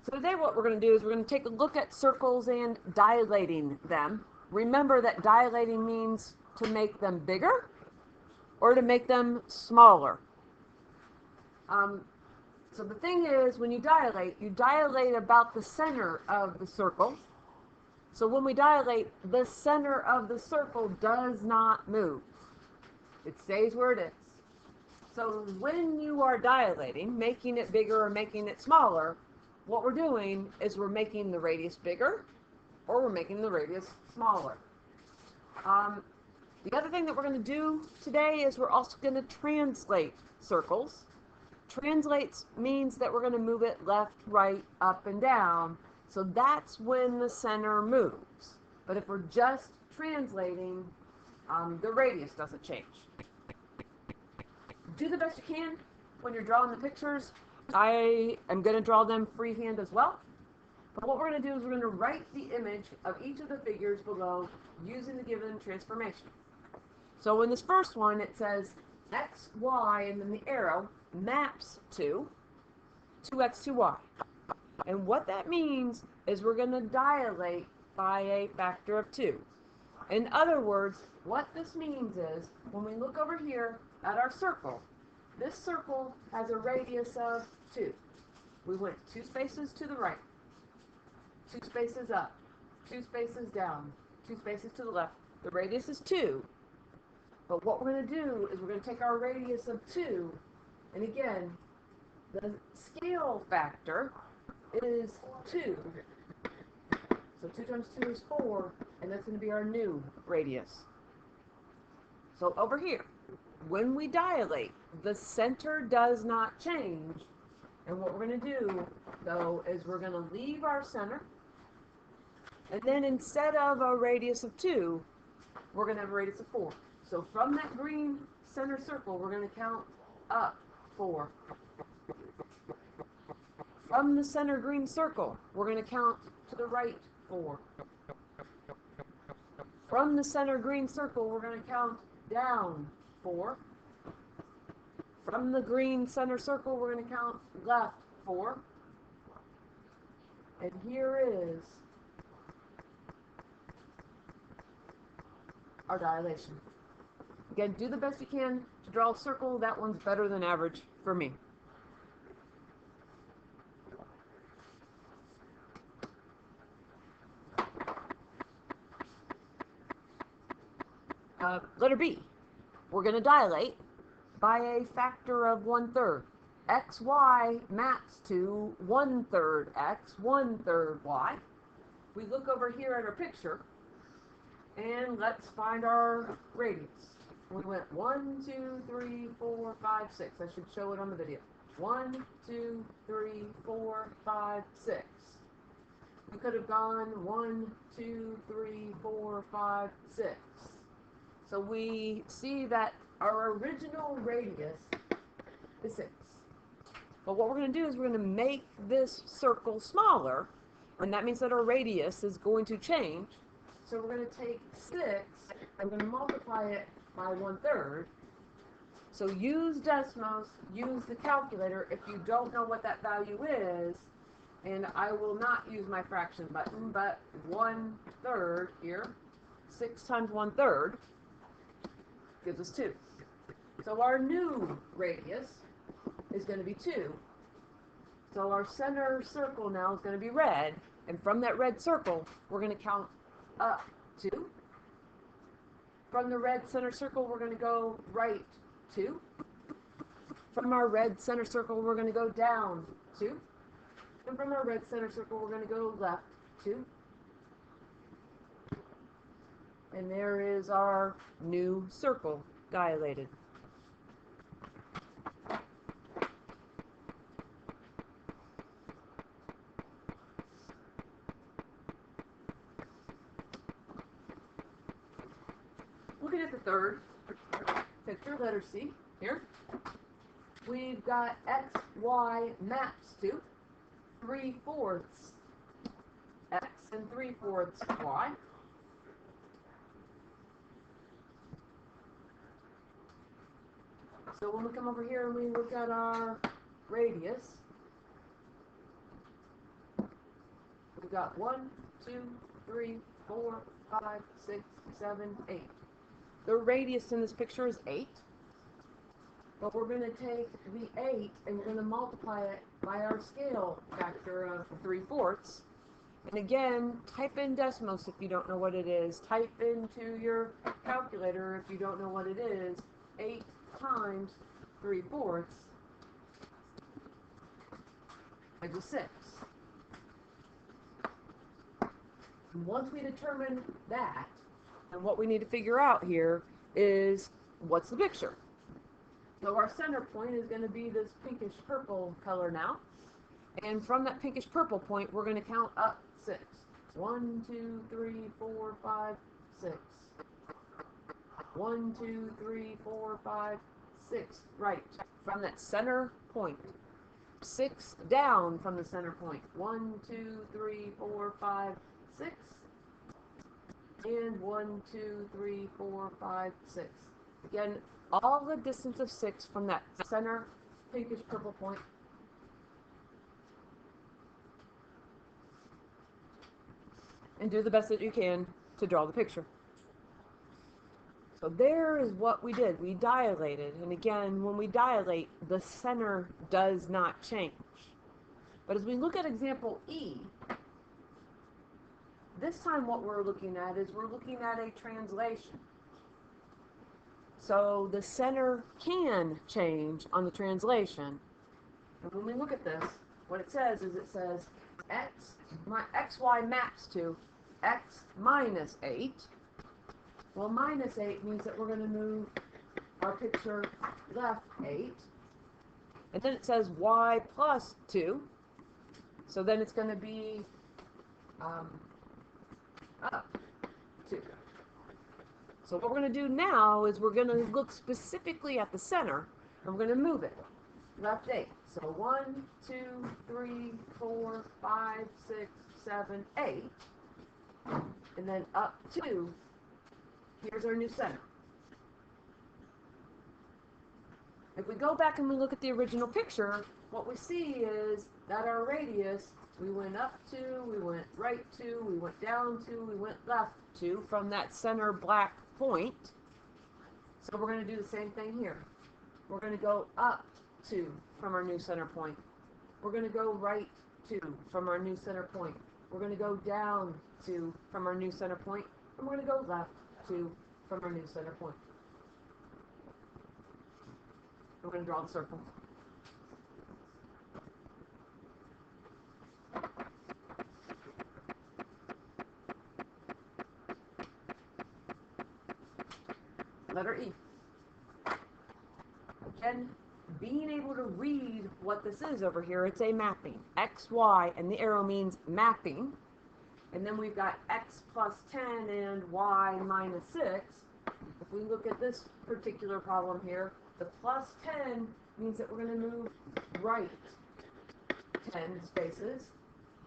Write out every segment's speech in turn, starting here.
So today what we're going to do is we're going to take a look at circles and dilating them. Remember that dilating means to make them bigger or to make them smaller. So the thing is, when you dilate about the center of the circle. So when we dilate, the center of the circle does not move. It stays where it is. So when you are dilating, making it bigger or making it smaller, what we're doing is we're making the radius bigger or we're making the radius smaller. The other thing that we're going to do today is we're also going to translate circles. Translates means that we're going to move it left, right, up, and down. So that's when the center moves. But if we're just translating, the radius doesn't change. Do the best you can when you're drawing the pictures. I am going to draw them freehand as well. But what we're going to do is we're going to write the image of each of the figures below using the given transformation. So in this first one, it says x, y, and then the arrow maps to 2x, 2y. And what that means is we're going to dilate by a factor of 2. In other words, what this means is when we look over here at our circle, this circle has a radius of 2. We went 2 spaces to the right, 2 spaces up, 2 spaces down, 2 spaces to the left. The radius is 2. But what we're going to do is we're going to take our radius of 2, and again, the scale factor is 2. So 2 times 2 is 4, and that's going to be our new radius. So over here, when we dilate, the center does not change. And what we're going to do, though, is we're going to leave our center, and then instead of a radius of 2, we're going to have a radius of 4. So from that green center circle, we're going to count up 4. From the center green circle, we're going to count to the right 4. From the center green circle, we're going to count down 4. From the green center circle, we're going to count left 4. And here is our dilation. Again, do the best you can to draw a circle. That one's better than average for me. Letter B. We're going to dilate by a factor of 1/3. XY maps to 1/3 x, 1/3 y. We look over here at our picture, and let's find our radius. We went 1, 2, 3, 4, 5, 6. I should show it on the video. 1, 2, 3, 4, 5, 6. We could have gone 1, 2, 3, 4, 5, 6. So we see that our original radius is 6. But what we're going to do is we're going to make this circle smaller, and that means that our radius is going to change. So we're going to take 6, and we're going to multiply it by 1/3. So use Desmos, use the calculator if you don't know what that value is, and I will not use my fraction button, but 1/3 here, 6 times 1/3 gives us 2. So our new radius is going to be 2. So our center circle now is going to be red, and from that red circle, we're going to count up 2. From the red center circle, we're going to go right 2. From our red center circle, we're going to go down 2. And from our red center circle, we're going to go left 2. And there is our new circle dilated. Looking at the third picture, letter C, here, we've got x, y maps to 3/4 x and 3/4 y. So when we come over here and we look at our radius, got 1, 2, 3, 4, 5, 6, 7, 8. The radius in this picture is 8. But we're going to take the 8 and we're going to multiply it by our scale factor of 3/4. And again, type in Desmos if you don't know what it is. Type into your calculator if you don't know what it is. 8 times 3/4 equals 6. And once we determine that, and what we need to figure out here is what's the picture. So our center point is going to be this pinkish purple color now. And from that pinkish purple point, we're going to count up 6. 1, 2, 3, 4, 5, 6. 1, 2, 3, 4, 5, 6. Right. From that center point. 6 down from the center point. 1, 2, 3, 4, 5, 6. And 1, 2, 3, 4, 5, 6. Again, all the distance of 6 from that center pinkish purple point. And do the best that you can to draw the picture. So there is what we did. We dilated. And again, when we dilate, the center does not change. But as we look at example E, this time what we're looking at is we're looking at a translation. So the center can change on the translation. And when we look at this, what it says is it says xy maps to x minus 8. Well, minus 8 means that we're going to move our picture left 8. And then it says y plus 2. So then it's going to be up 2. So what we're going to do now is we're going to look specifically at the center, and we're going to move it left 8. So 1, 2, 3, 4, 5, 6, 7, 8. And then up 2. Here's our new center. If we go back and we look at the original picture, what we see is that our radius, we went up 2, we went right 2, we went down 2, we went left 2 from that center black point. So we're going to do the same thing here. We're going to go up 2 from our new center point. We're going to go right 2 from our new center point. We're going to go down 2 from our new center point. And we're going to go left 2 from our new center point. We're going to draw the circle. Letter E. Again, being able to read what this is over here, it's a mapping. X, Y, and the arrow means mapping. And then we've got x plus 10 and y minus 6. If we look at this particular problem here, the plus 10 means that we're going to move right 10 spaces.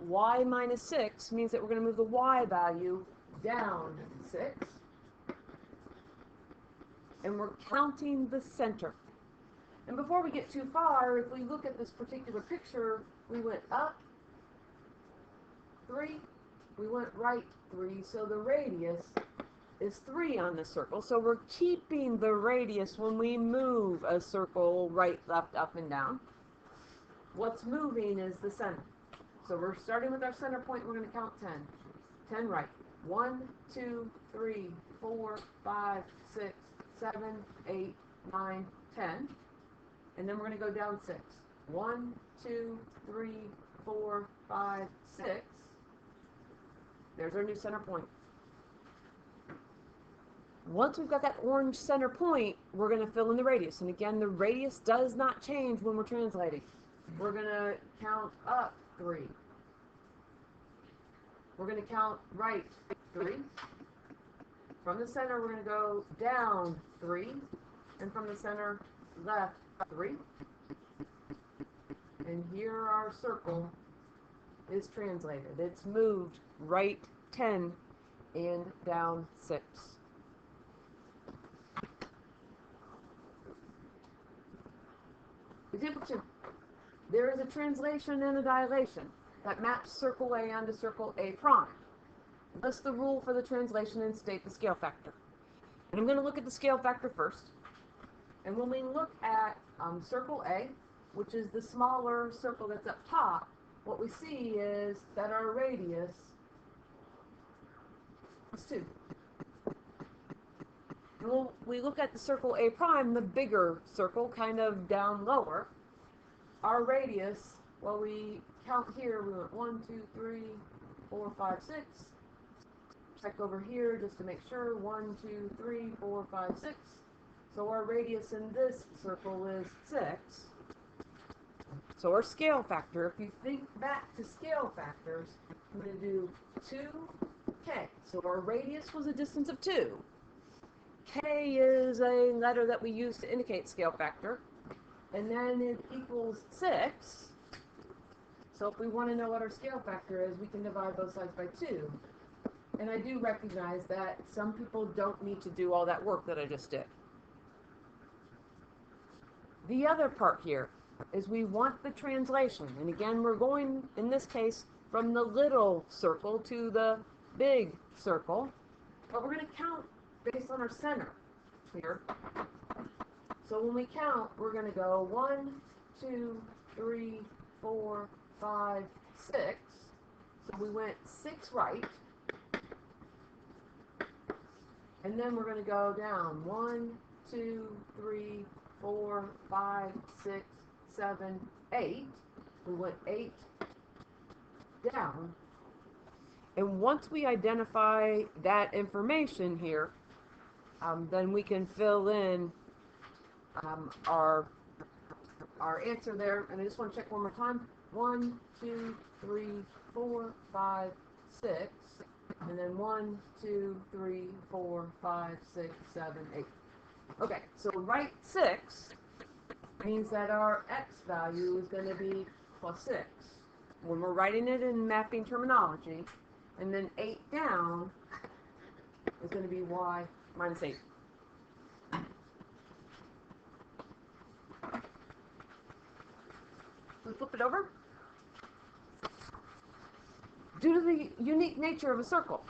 Y minus 6 means that we're going to move the y value down 6. And we're counting the center. And before we get too far, if we look at this particular picture, we went up 3, we went right 3, so the radius is 3 on the circle. So we're keeping the radius when we move a circle right, left, up, and down. What's moving is the center. So we're starting with our center point, we're going to count 10. 10 right. 1, 2, 3, 4, 5, 6, 7, 8, 9, 10. And then we're going to go down 6. 1, 2, 3, 4, 5, 6. There's our new center point. Once we've got that orange center point, we're going to fill in the radius. And again, the radius does not change when we're translating. We're going to count up 3. We're going to count right 3. From the center, we're going to go down 3. And from the center, left 3. And here our circle is translated. It's moved right 10 and down 6. Example 2. There is a translation and a dilation. that maps circle A onto circle A prime. List the rule for the translation and state the scale factor. And I'm going to look at the scale factor first. And when we look at circle A, which is the smaller circle that's up top, what we see is that our radius is 2. And when we look at the circle A prime, the bigger circle, kind of down lower, our radius, well, we count here, we went 1, 2, 3, 4, 5, 6. Check over here just to make sure, 1, 2, 3, 4, 5, 6. So our radius in this circle is 6. So our scale factor, if you think back to scale factors, I'm going to do 2k. So our radius was a distance of 2. K is a letter that we use to indicate scale factor. And then it equals 6. So if we want to know what our scale factor is, we can divide both sides by 2. And I do recognize that some people don't need to do all that work that I just did. The other part here is we want the translation. And again, we're going, in this case, from the little circle to the big circle. But we're going to count based on our center here. So when we count, we're going to go 1, 2, 3, 4, 5, 6. So we went 6 right. And then we're going to go down 1, 2, 3, 4, 5, 6, 7, 8. We went 8 down. And once we identify that information here, then we can fill in our answer there. And I just want to check one more time. 1, 2, 3, 4, 5, 6. And then 1, 2, 3, 4, 5, 6, 7, 8. Okay, so right 6 means that our x value is going to be plus 6 when we're writing it in mapping terminology. And then 8 down is going to be y minus 8. Let's flip it over. Due to the unique nature of a circle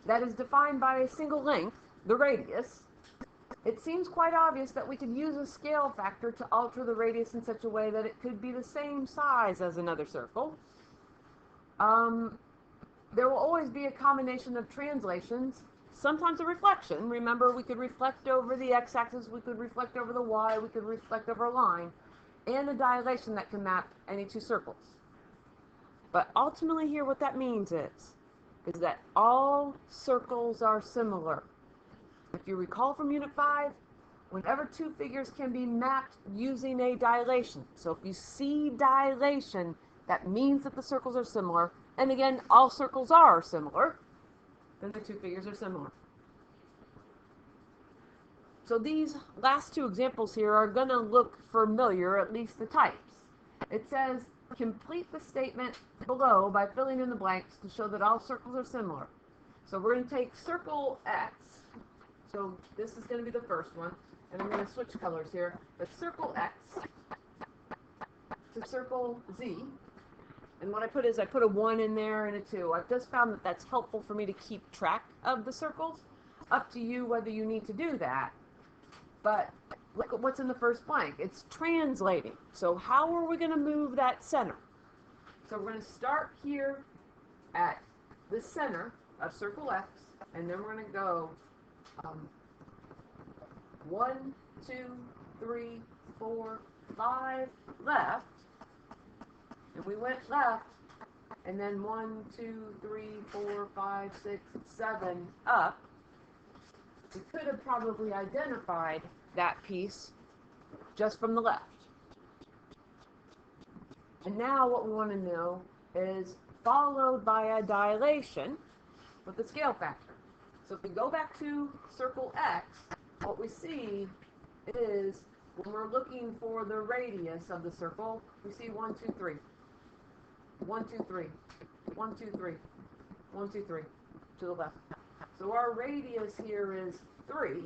that is defined by a single length, the radius, it seems quite obvious that we could use a scale factor to alter the radius in such a way that it could be the same size as another circle. There will always be a combination of translations, sometimes a reflection. Remember, we could reflect over the x-axis, we could reflect over the y, we could reflect over a line, and a dilation that can map any two circles. But ultimately here what that means is that all circles are similar. If you recall from Unit 5, whenever two figures can be mapped using a dilation. So if you see dilation, that means that the circles are similar. And again, all circles are similar. Then the two figures are similar. So these last two examples here are going to look familiar, at least the types. It says, complete the statement below by filling in the blanks to show that all circles are similar. So we're going to take circle X. So this is going to be the first one. And I'm going to switch colors here. But circle X to circle Z. And what I put is I put a 1 in there and a 2. I've just found that that's helpful for me to keep track of the circles. Up to you whether you need to do that. But look at what's in the first blank. It's translating. So how are we going to move that center? So we're going to start here at the center of circle X. And then we're going to go 1, 2, 3, 4, 5 left. And we went left, and then 1, 2, 3, 4, 5, 6, 7 up. We could have probably identified that piece just from the left. And now what we want to know is followed by a dilation with the scale factor. So if we go back to circle X, what we see is when we're looking for the radius of the circle, we see 1, 2, 3. 1, 2, 3. 1, 2, 3. 1, 2, 3 to the left. So our radius here is 3.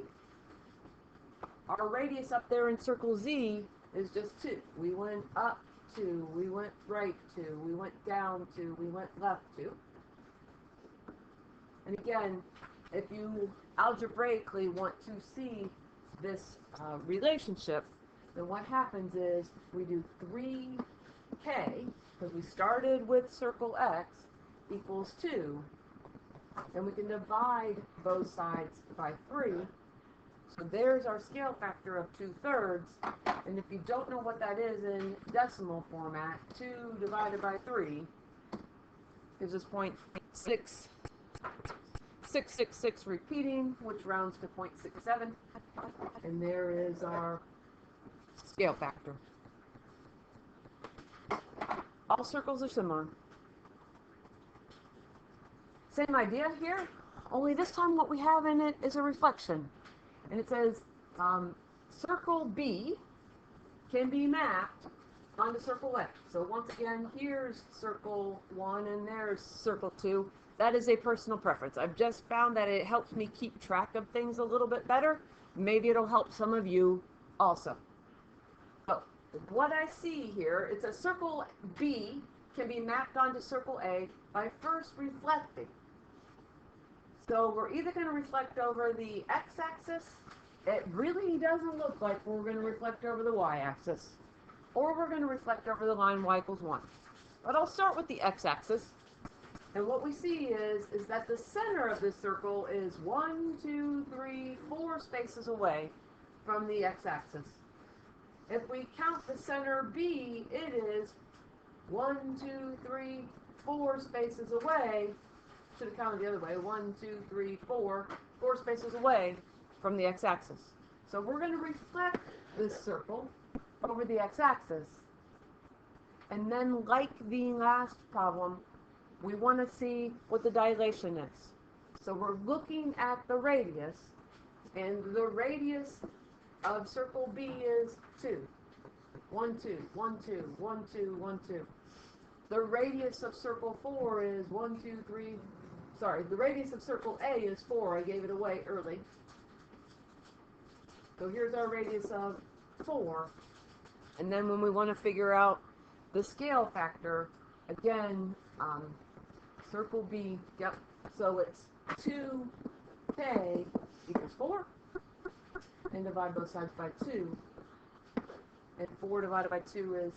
Our radius up there in circle Z is just 2. We went up 2, we went right 2, we went down 2, we went left 2. And again, if you algebraically want to see this relationship, then what happens is we do 3k, because we started with circle x, equals 2. Then we can divide both sides by 3. So there's our scale factor of 2/3. And if you don't know what that is in decimal format, 2 divided by 3 gives us 0.666 repeating, which rounds to 0.67. And there is our scale factor. All circles are similar. Same idea here, only this time what we have in it is a reflection. And it says circle B can be mapped onto circle A. So once again, here's circle 1 and there's circle 2. That is a personal preference. I've just found that it helps me keep track of things a little bit better. Maybe it'll help some of you also. So what I see here, it's a circle B can be mapped onto circle A by first reflecting. So we're either going to reflect over the x-axis. It really doesn't look like we're going to reflect over the y-axis. Or we're going to reflect over the line y equals 1. But I'll start with the x-axis. And what we see is that the center of this circle is 1, 2, 3, 4 spaces away from the x-axis. If we count the center B, it is 1, 2, 3, 4 spaces away. Should have counted the other way. 1, 2, 3, 4 spaces away from the x-axis. So we're going to reflect this circle over the x-axis. And then, like the last problem, we want to see what the dilation is. So we're looking at the radius, and the radius of circle B is 2. 1, 2, 1, 2, 1, 2, 1, 2. The radius of circle 4 is 1, 2, 3. Sorry, the radius of circle A is 4. I gave it away early. So here's our radius of 4. And then when we want to figure out the scale factor, again, circle B, yep. So it's 2k equals 4. And divide both sides by 2. And 4 divided by 2 is